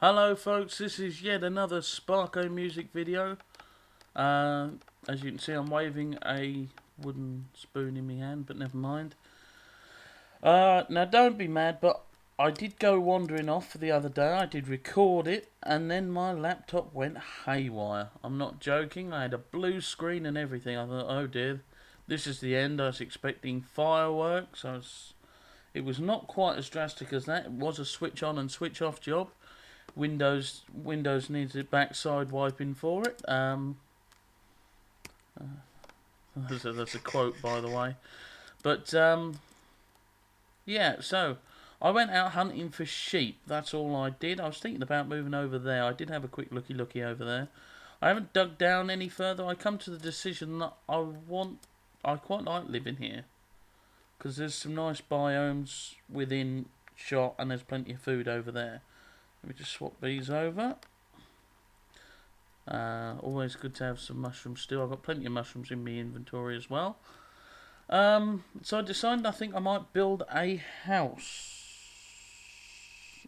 Hello folks, this is yet another Sparkomusic video. As you can see, I'm waving a wooden spoon in my hand, but never mind. Now don't be mad, but I did go wandering off the other day. I did record it, and then my laptop went haywire. I'm not joking, I had a blue screen and everything. I thought, oh dear, this is the end. I was expecting fireworks. It was not quite as drastic as that. It was a switch on and switch off job. Windows needs a backside wiping for it. That's a quote, by the way. But yeah, so I went out hunting for sheep. That's all I did. I was thinking about moving over there. I did have a quick looky over there. I haven't dug down any further. I come to the decision that I quite like living here because there's some nice biomes within shot, and there's plenty of food over there. Let me just swap these over. Always good to have some mushrooms still. I've got plenty of mushrooms in my inventory as well. So I decided I think I might build a house.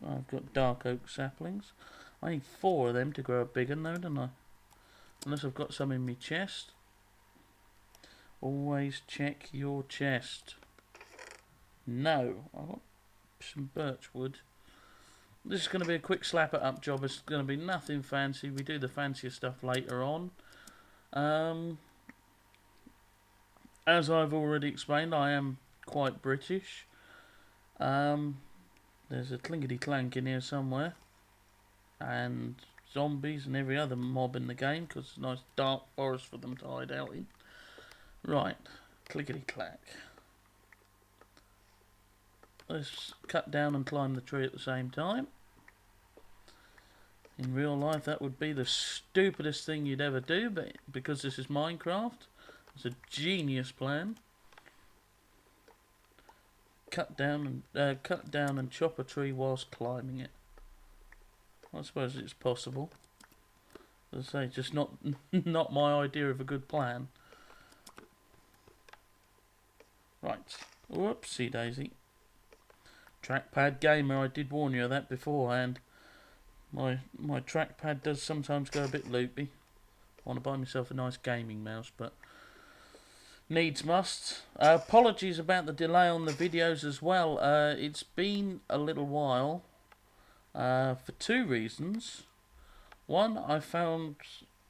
I've got dark oak saplings. I need 4 of them to grow bigger now, don't I? Unless I've got some in my chest. Always check your chest. No, I've got some birch wood. This is going to be a quick slap it up job. It's going to be nothing fancy. We do the fancier stuff later on. As I've already explained, I am quite British. There's a clinkety clank in here somewhere. And zombies and every other mob in the game, because it's a nice dark forest for them to hide out in. Right, clickety clack. Let's cut down and climb the tree at the same time. In real life that would be the stupidest thing you'd ever do, but because this is Minecraft, it's a genius plan. Cut down and chop a tree whilst climbing it. I suppose it's possible. As I say, just not my idea of a good plan. Right. Whoopsie daisy. Trackpad gamer, I did warn you of that beforehand. My trackpad does sometimes go a bit loopy. I want to buy myself a nice gaming mouse, but needs must. Apologies about the delay on the videos as well. It's been a little while for 2 reasons. One, I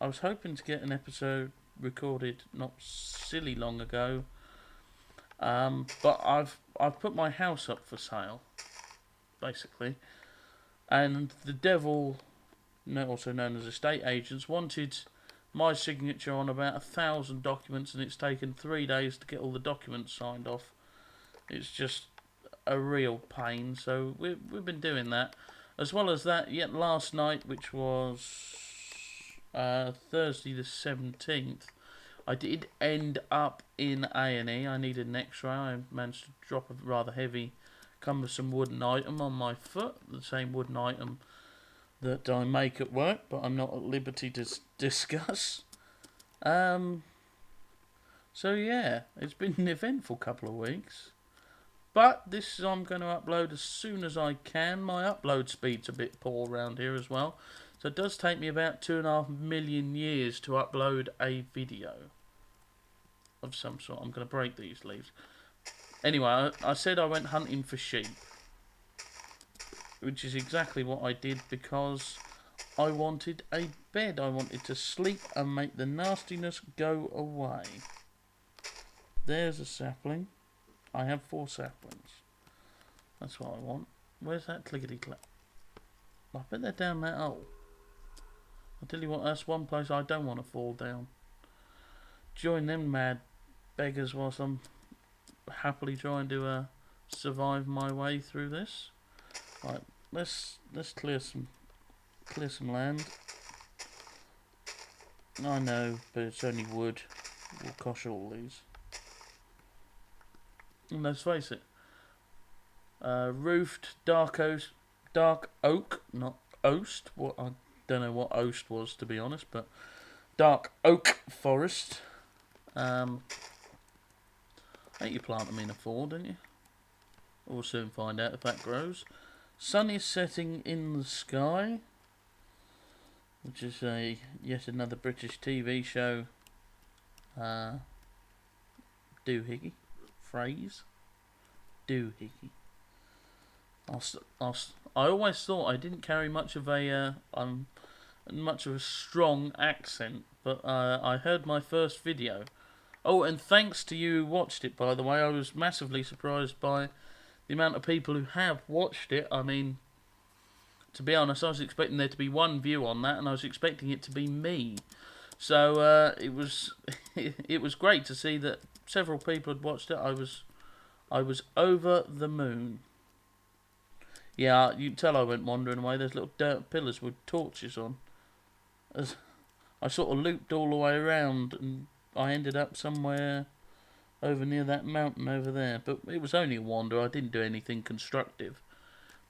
was hoping to get an episode recorded not silly long ago, but I've put my house up for sale, basically. And the devil, also known as estate agents, wanted my signature on about 1,000 documents, and it's taken 3 days to get all the documents signed off. It's just a real pain, so we've been doing that. As well as that, yet last night, which was Thursday the 17th, I did end up in A&E. I needed an X-ray. I managed to drop a rather heavy, cumbersome wooden item on my foot, the same wooden item that I make at work, but I'm not at liberty to discuss. So yeah, it's been an eventful couple of weeks, but this I'm going to upload as soon as I can. My upload speed's a bit poor around here as well, so it does take me about 2.5 million years to upload a video of some sort. I'm going to break these leaves. Anyway, I said I went hunting for sheep, which is exactly what I did because I wanted a bed. I wanted to sleep and make the nastiness go away. There's a sapling. I have 4 saplings. That's what I want. Where's that clickety clack? I bet they're down that hole. I'll tell you what, that's one place I don't want to fall down. Join them mad beggars whilst I'm happily trying to survive my way through this. Right, let's clear some land. I know, but it's only wood. We'll cosh all these. And let's face it, roofed dark oak, not oast. What I don't know what oast was, to be honest, but dark oak forest. I think you plant them in a fall, don't you? We'll soon find out if that grows. Sun is setting in the sky. which is yet another British TV show doohickey phrase. Doohickey. I always thought I didn't carry much of a strong accent, but I heard my first video. Oh, and thanks to you who watched it, by the way. I was massively surprised by the amount of people who have watched it. I mean, to be honest, I was expecting there to be one view on that, and I was expecting it to be me. So it was it was great to see that several people had watched it. I was over the moon. Yeah, you can tell I went wandering away. There's little dirt pillars with torches on. As I sort of looped all the way around, and I ended up somewhere over near that mountain over there. But it was only a wander. I didn't do anything constructive.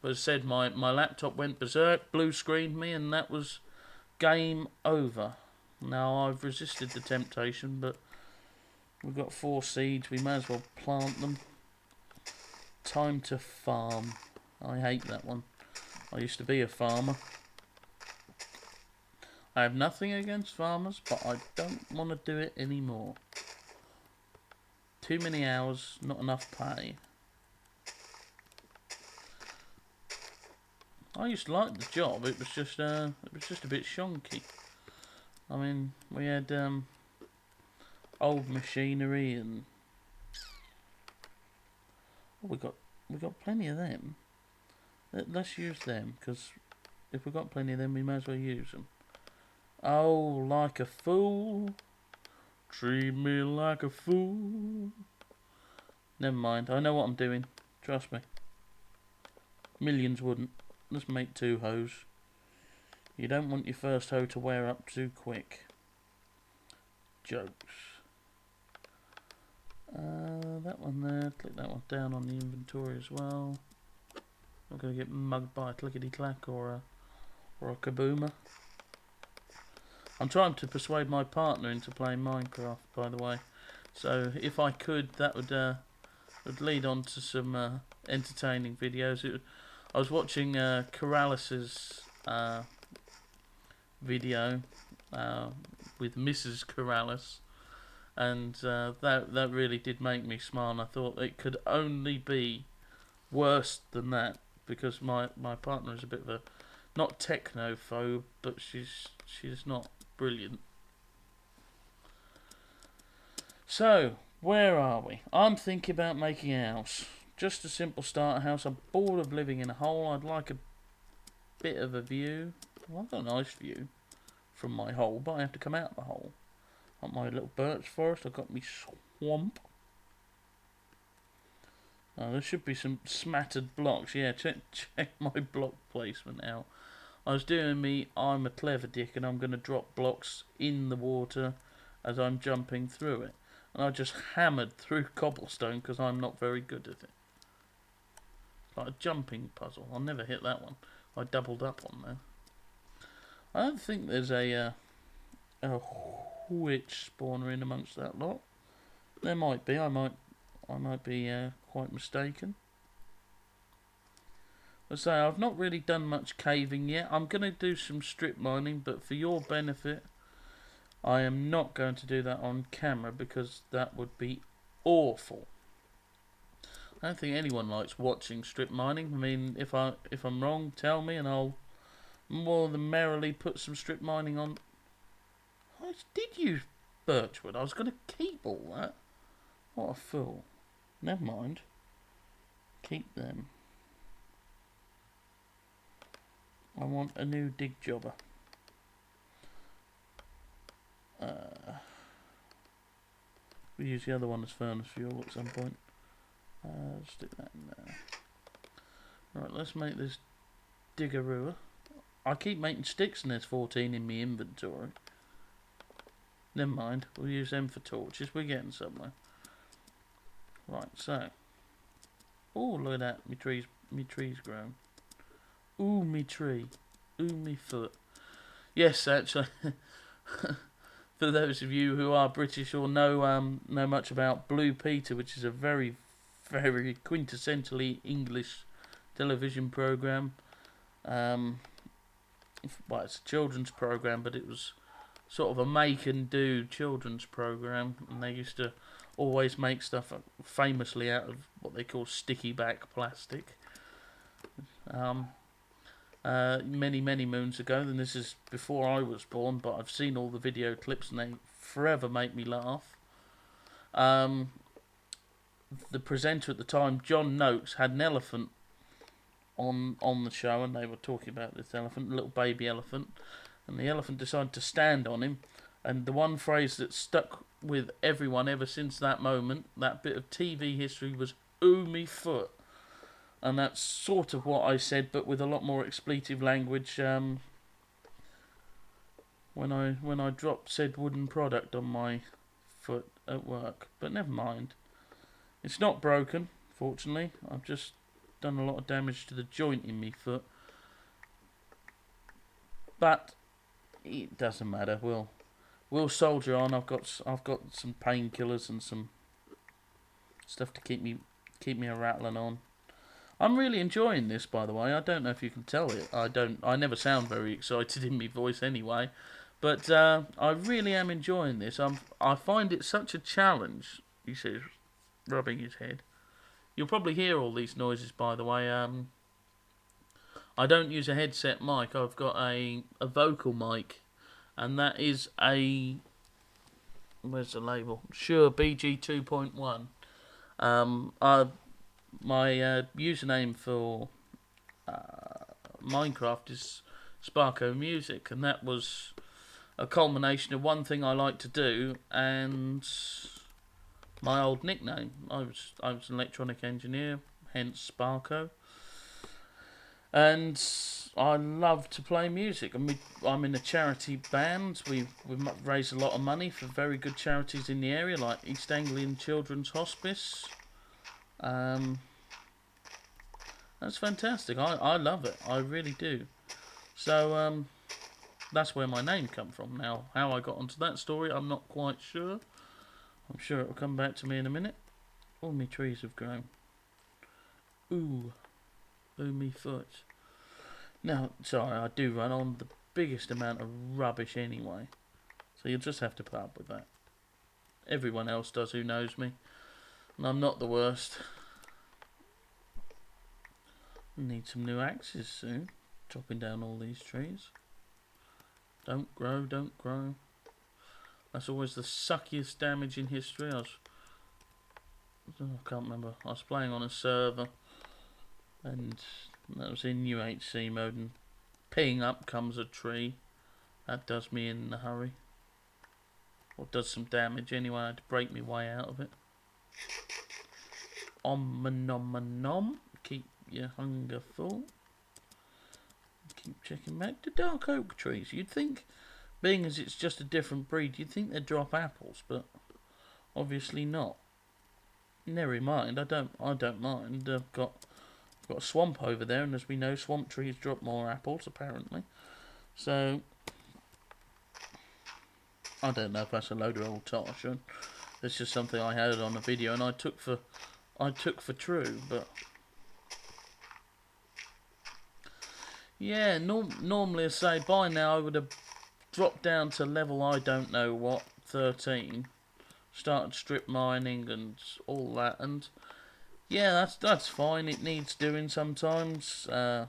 But as I said, my laptop went berserk, blue screened me, and that was game over. Now, I've resisted the temptation, but we've got 4 seeds. We may as well plant them. Time to farm. I hate that one. I used to be a farmer. I have nothing against farmers, but I don't want to do it anymore. Too many hours, not enough pay. I used to like the job. It was just a bit shonky. I mean, we had old machinery, and we got plenty of them. Let's use them, because if we've got plenty of them, we may as well use them. Oh, like a fool. Treat me like a fool. Never mind, I know what I'm doing. Trust me. Millions wouldn't. Let's make 2 hoes. You don't want your first hoe to wear up too quick. Jokes. That one there. Click that one down on the inventory as well. Not going to get mugged by a clickety-clack or a kaboomer. I'm trying to persuade my partner into playing Minecraft, by the way. So if I could, that would lead on to some entertaining videos. I was watching Corralis's video with Mrs. Corralis, and that really did make me smile. And I thought it could only be worse than that, because my partner is a bit of a, not technophobe, but she's not brilliant. So, where are we? I'm thinking about making a house. Just a simple starter house. I'm bored of living in a hole. I'd like a bit of a view. Well, I've got a nice view from my hole, but I have to come out of the hole. Got my little birch forest. I've got my swamp. There should be some smattered blocks. Yeah, check my block placement out. I was doing me, I'm a clever dick, and I'm going to drop blocks in the water as I'm jumping through it. And I just hammered through cobblestone because I'm not very good at it. It's like a jumping puzzle. I'll never hit that one. I doubled up on there. I don't think there's a witch spawner in amongst that lot. There might be. I might be quite mistaken. I say, I've not really done much caving yet. I'm going to do some strip mining, but for your benefit, I am not going to do that on camera because that would be awful. I don't think anyone likes watching strip mining. I mean, if I'm wrong, tell me, and I'll more than merrily put some strip mining on. I did use birchwood. I was going to keep all that. What a fool. Never mind. Keep them. I want a new dig jobber. We use the other one as furnace fuel at some point. Stick that in there. Right, let's make this diggeroo. I keep making sticks and there's 14 in my inventory. Never mind, we'll use them for torches. We're getting somewhere. Right, so. Oh, look at that. Me tree's grown. Ooh, me tree. Ooh, me foot. Yes, actually. For those of you who are British or know much about Blue Peter, which is a very, very quintessentially English television programme. well, it's a children's program, but it was sort of a make and do children's program, and they used to always make stuff famously out of what they call sticky back plastic. Um, many moons ago, and this is before I was born, but I've seen all the video clips and they forever make me laugh. The presenter at the time, John Noakes, had an elephant on the show, and they were talking about this elephant, a little baby elephant, and the elephant decided to stand on him, and the one phrase that stuck with everyone ever since that moment, that bit of TV history, was "ooh me foot." And that's sort of what I said, but with a lot more expletive language, when I dropped said wooden product on my foot at work. But never mind. It's not broken, fortunately. I've just done a lot of damage to the joint in my foot. But it doesn't matter. We'll soldier on. I've got some painkillers and some stuff to keep me a rattling on. I'm really enjoying this, by the way. I don't know if you can tell it. I never sound very excited in my voice anyway, but I really am enjoying this. I find it such a challenge. He says, rubbing his head. You'll probably hear all these noises, by the way. I don't use a headset mic. I've got a vocal mic, and that is a, where's the label? Shure BG 2.1. My username for Minecraft is Sparkomusic, and that was a culmination of one thing I like to do and my old nickname. I was an electronic engineer, hence Sparko, and I love to play music. And I'm in a charity band. We raise a lot of money for very good charities in the area, like East Anglian Children's Hospice. That's fantastic. I love it. I really do. So that's where my name come from. Now, how I got onto that story, I'm not quite sure. I'm sure it will come back to me in a minute. All my trees have grown. Ooh me foot. Now, sorry, I do run on the biggest amount of rubbish anyway, so you'll just have to put up with that. Everyone else does who knows me, and I'm not the worst. Need some new axes soon. Chopping down all these trees. Don't grow. That's always the suckiest damage in history. I can't remember. I was playing on a server, and that was in UHC mode, and ping up comes a tree. That does me in a hurry. Or does some damage anyway. I had to break my way out of it. Nom. Keep your hunger full. Keep checking back to dark oak trees. You'd think, being as it's just a different breed, you'd think they'd drop apples, but obviously not. Never mind. I don't mind. I've got a swamp over there, and as we know, swamp trees drop more apples apparently. So I don't know if that's a load of old tosh. It's just something I had on a video, and I took for true, but. Yeah, normally I say by now I would have dropped down to level I don't know what, 13. Started strip mining and all that, and yeah, that's fine. It needs doing sometimes. Well,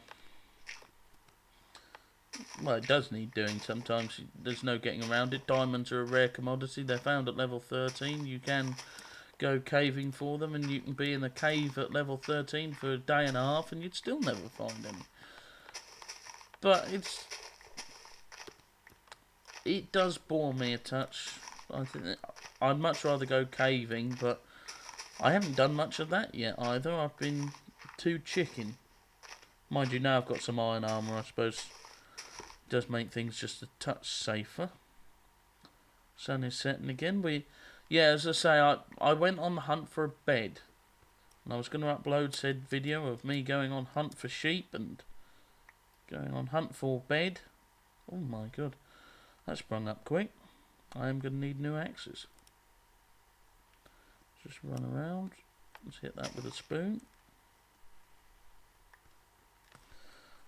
it does need doing sometimes. There's no getting around it. Diamonds are a rare commodity. They're found at level 13. You can go caving for them, and you can be in a cave at level 13 for a day and a half, and you'd still never find any. But it does bore me a touch. I think I'd much rather go caving, but I haven't done much of that yet either. I've been too chicken. Mind you, now I've got some iron armour, I suppose it does make things just a touch safer. Sun is setting again. As I say, I went on the hunt for a bed, and I was going to upload said video of me going on hunt for sheep and going on hunt for bed. Oh my god, that sprung up quick. I am going to need new axes. Just run around. Let's hit that with a spoon.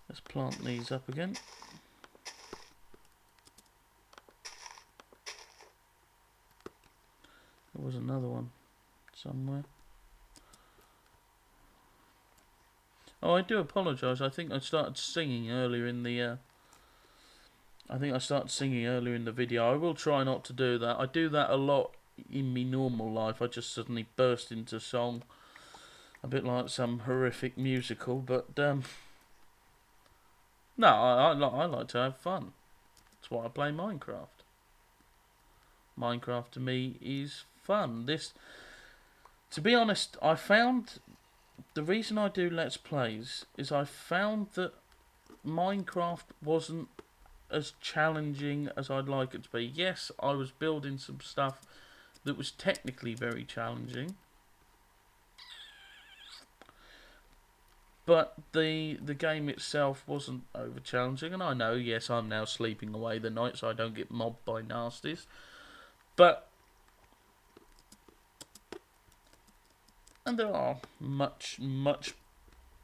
Let's plant these up again. There was another one somewhere. Oh, I do apologise. I think I started singing earlier in the. Video. I will try not to do that. I do that a lot in my normal life. I just suddenly burst into song, a bit like some horrific musical. But no, I like to have fun. That's why I play Minecraft. Minecraft to me is fun. To be honest, I found the reason I do Let's Plays is I found that Minecraft wasn't as challenging as I'd like it to be. Yes, I was building some stuff that was technically very challenging, but the game itself wasn't over challenging. And I know, yes, I'm now sleeping away the night so I don't get mobbed by nasties, but and there are much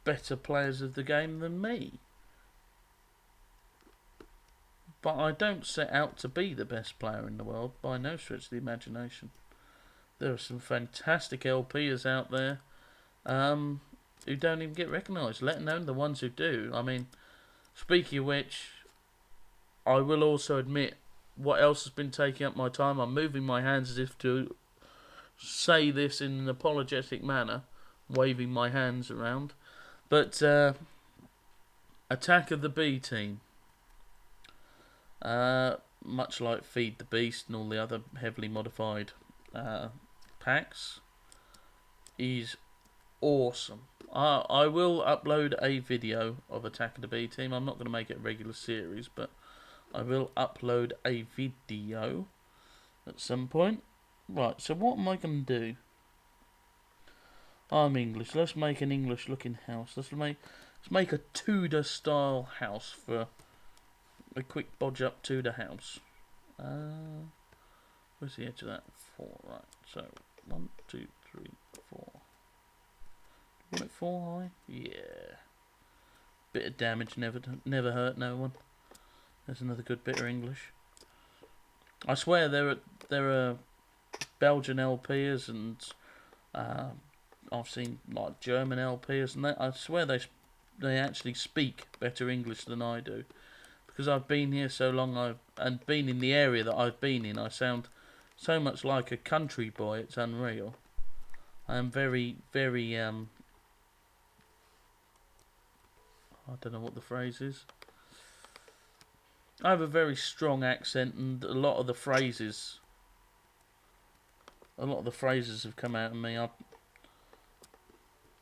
better players of the game than me. But I don't set out to be the best player in the world by no stretch of the imagination. There are some fantastic LPers out there who don't even get recognised, let alone the ones who do. I mean, speaking of which, I will also admit what else has been taking up my time. I'm moving my hands as if to say this in an apologetic manner, waving my hands around. But Attack of the B Team. Much like Feed the Beast and all the other heavily modified packs, is awesome. I will upload a video of Attack of the B Team. I'm not going to make it a regular series, but I will upload a video at some point. Right, so what am I going to do? I'm English. Let's make an English looking house. Let's make a Tudor style house for a quick bodge up Tudor house. Where's the edge of that? 4, right. So 1, 2, 3, 4. Want it 4 high? Yeah. Bit of damage never hurt no one. There's another good bit of English. I swear there are Belgian LPers and I've seen like German LPers, and I swear they actually speak better English than I do. Because I've been here so long, and been in the area that I've been in, I sound so much like a country boy. It's unreal. I am very I don't know what the phrase is. I have a very strong accent, and a lot of the phrases have come out of me.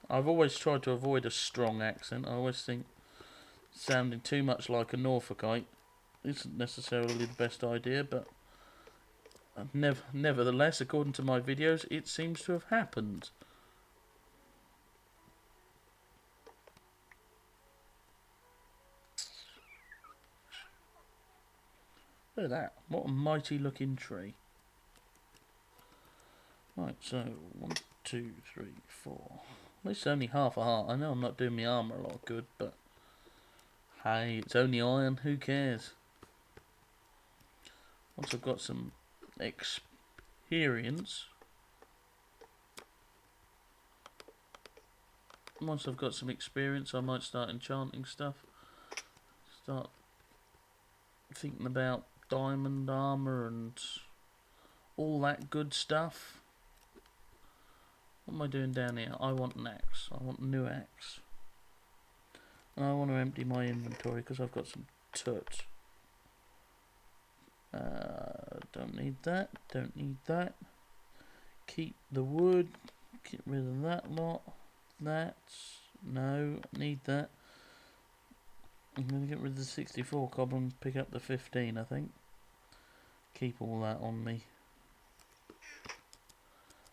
I've always tried to avoid a strong accent. I always think sounding too much like a Norfolkite isn't necessarily the best idea, but nevertheless, according to my videos, it seems to have happened. Look at that. What a mighty looking tree. Right, so 1, 2, 3, 4. At least only half a heart. I know I'm not doing my armour a lot of good, but hey, it's only iron. Who cares? Once I've got some experience, I might start enchanting stuff. Start thinking about diamond armour and all that good stuff. What am I doing down here? I want an axe. I want a new axe. And I want to empty my inventory because I've got some tut. Don't need that. Don't need that. Keep the wood. Get rid of that lot. No, need that. I'm going to get rid of the 64 cobble and pick up the 15, I think. Keep all that on me.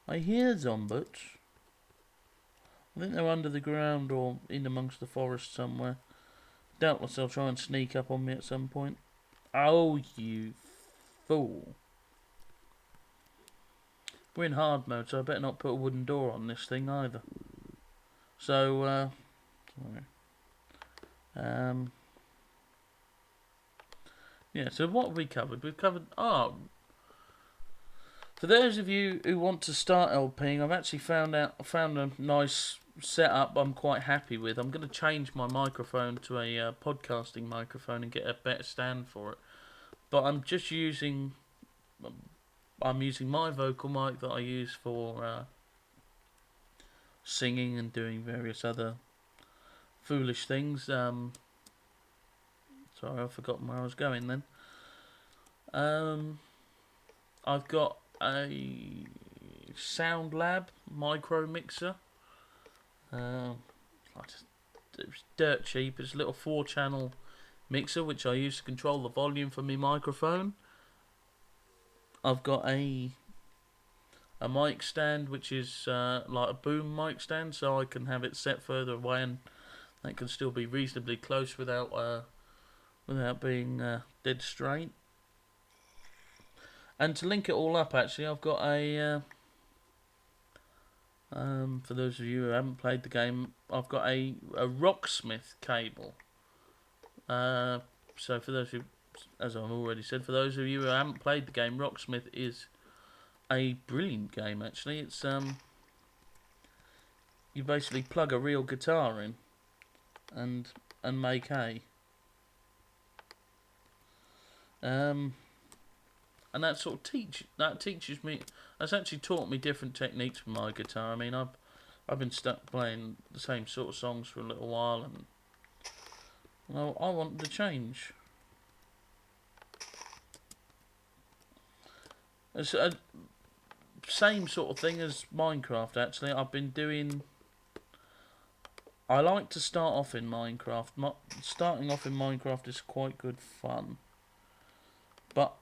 I hear zombies. I think they're under the ground or in amongst the forest somewhere. Doubtless they'll try and sneak up on me at some point. Oh, you fool. We're in hard mode, so I better not put a wooden door on this thing either. So, yeah, so what have we covered? We've covered, For those of you who want to start LPing, I've actually found a nice setup I'm quite happy with. I'm going to change my microphone to a podcasting microphone and get a better stand for it. But I'm using my vocal mic that I use for singing and doing various other foolish things. Sorry, I've forgotten where I was going then. I've got a Sound Lab micro mixer. It's dirt cheap. It's a little 4-channel mixer which I use to control the volume for my microphone. I've got a mic stand which is like a boom mic stand, so I can have it set further away and that can still be reasonably close without being dead straight. And to link it all up, actually, I've got a for those of you who haven't played the game, I've got a Rocksmith cable. So for those of you, as I've already said, for those of you who haven't played the game, Rocksmith is a brilliant game. Actually, it's you basically plug a real guitar in and make hay. And that sort of teaches me. That's actually taught me different techniques with my guitar. I mean, I've been stuck playing the same sort of songs for a little while, and well, I wanted to change. It's a same sort of thing as Minecraft. Actually, I've been doing. I like to start off in Minecraft. Starting off in Minecraft is quite good fun, but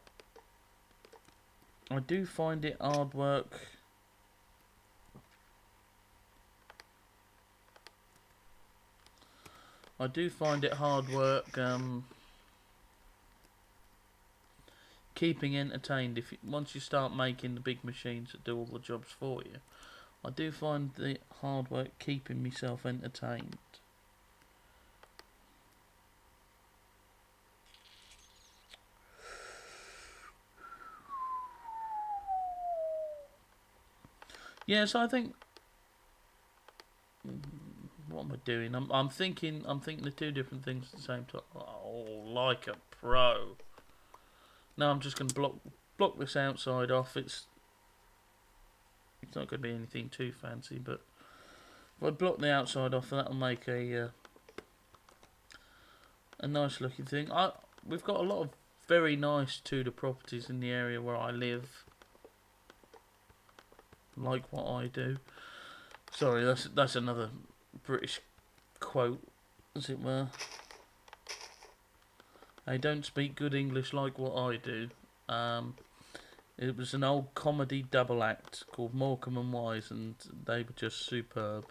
I do find it hard work. Keeping entertained. Once you start making the big machines that do all the jobs for you, I do find the hard work keeping myself entertained. Yes, I think. What am I doing? I'm thinking of two different things at the same time. Oh, like a pro. Now I'm just going to block this outside off. It's not going to be anything too fancy, but if I block the outside off, that'll make a nice looking thing. We've got a lot of very nice Tudor properties in the area where I live. Like what I do. Sorry, that's another British quote, as it were. I don't speak good English like what I do. It was an old comedy double act called Morecambe and Wise, and they were just superb.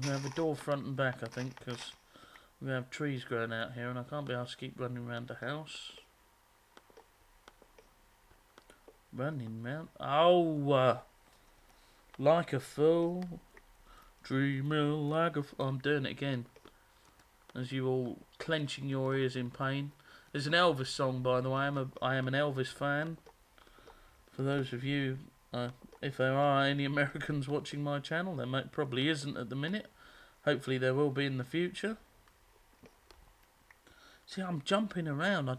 We have a door front and back, I think, because we have trees growing out here, and I can't be asked to keep running around the house. Running round. Oh, like a fool, dreaming like a. I'm doing it again. As you all clenching your ears in pain. There's an Elvis song, by the way. I am an Elvis fan. For those of you, if there are any Americans watching my channel, there probably isn't at the minute. Hopefully there will be in the future. See, I'm jumping around.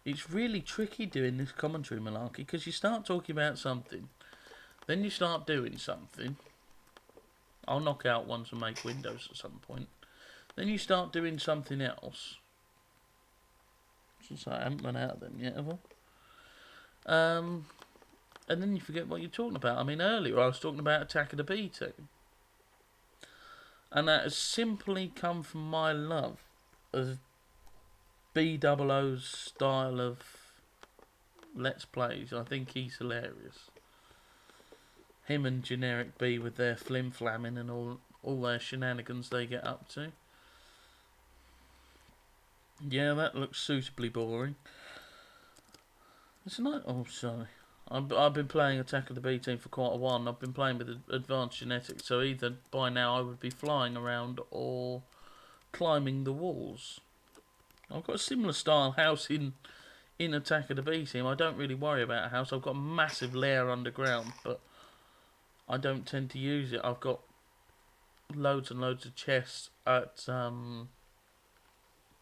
It's really tricky doing this commentary malarkey, because you start talking about something, then you start doing something. I'll knock out ones and make windows at some point. Then you start doing something else. Since I haven't run out of them yet, have I? And then you forget what you're talking about. I mean, earlier I was talking about Attack of the B Team. And that has simply come from my love of B00's style of Let's Plays. I think he's hilarious. Him and Generic B with their flim-flamming and all their shenanigans they get up to. Yeah, that looks suitably boring. It's not. Oh, sorry. I've been playing Attack of the B Team for quite a while, and I've been playing with advanced genetics, so either by now I would be flying around or climbing the walls. I've got a similar style house in Attack of the B Team. I don't really worry about a house. I've got a massive lair underground, but I don't tend to use it. I've got loads and loads of chests at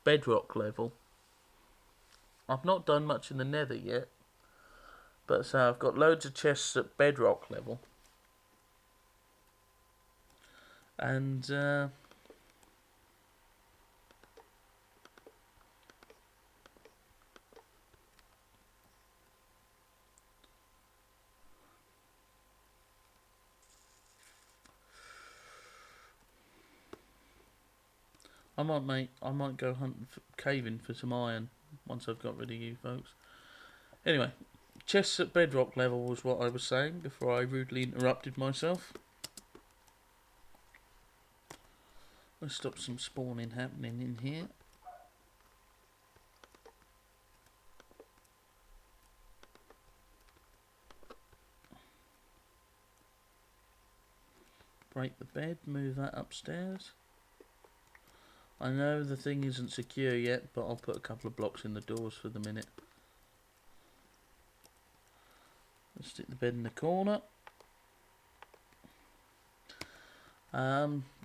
bedrock level. I've not done much in the nether yet, but so I've got loads of chests at bedrock level. And I might go hunting, caving for some iron once I've got rid of you folks. Anyway, chests at bedrock level was what I was saying before I rudely interrupted myself. Let's stop some spawning happening in here. Break the bed, move that upstairs. I know the thing isn't secure yet, but I'll put a couple of blocks in the doors for the minute. Let's stick the bed in the corner.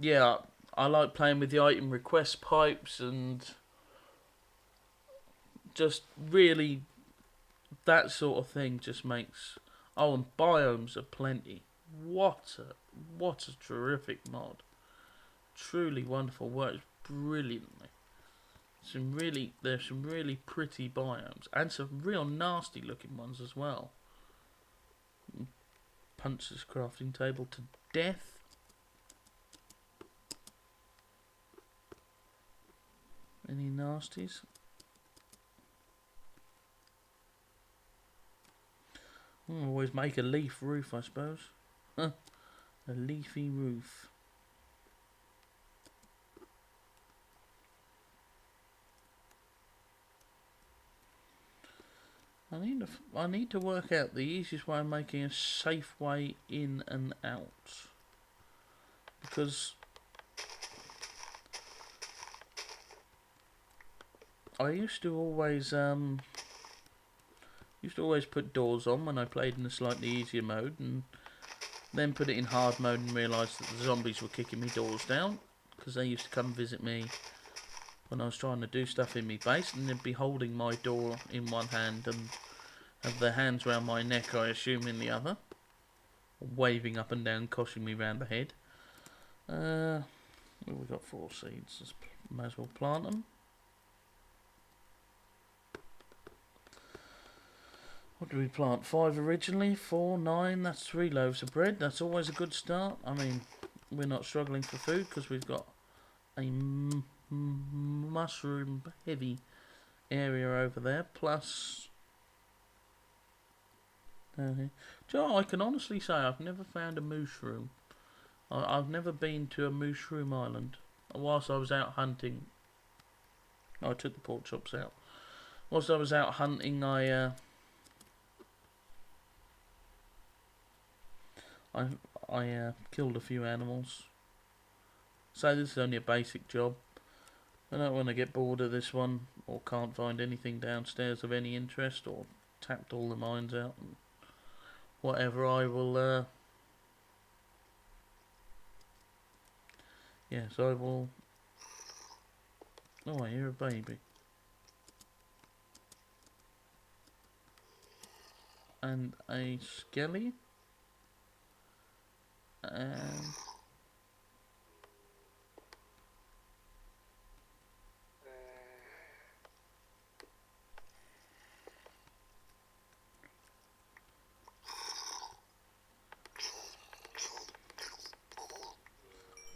Yeah, I like playing with the item request pipes and just really that sort of thing just makes... Oh, and biomes are plenty. What a terrific mod. Truly wonderful, works brilliantly. There's some really pretty biomes and some real nasty looking ones as well. Punch this crafting table to death. Any nasties? Always make a leaf roof, I suppose. Huh. A leafy roof. I need to work out the easiest way of making a safe way in and out, because I used to always put doors on when I played in a slightly easier mode, and then put it in hard mode and realised that the zombies were kicking me doors down, because they used to come visit me when I was trying to do stuff in my base, and they'd be holding my door in one hand and have their hands round my neck, I assume, in the other, waving up and down, coshing me round the head. We've got 4 seeds, might as well plant them. What did we plant? 5 originally, 4, 9, that's 3 loaves of bread. That's always a good start. I mean, we're not struggling for food because we've got a mushroom heavy area over there, plus Joe, I can honestly say I've never found a mushroom. I've never been to a mushroom island. Whilst I was out hunting, I took the pork chops out. Whilst I was out hunting, I killed a few animals. So this is only a basic job. I don't want to get bored of this one, or can't find anything downstairs of any interest, or tapped all the mines out and whatever. I will yes, I will. Oh, I hear a baby. And a skelly. And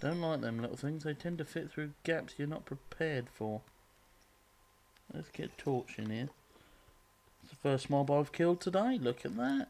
don't like them little things. They tend to fit through gaps you're not prepared for. Let's get torch in here. It's the first mob I've killed today. Look at that.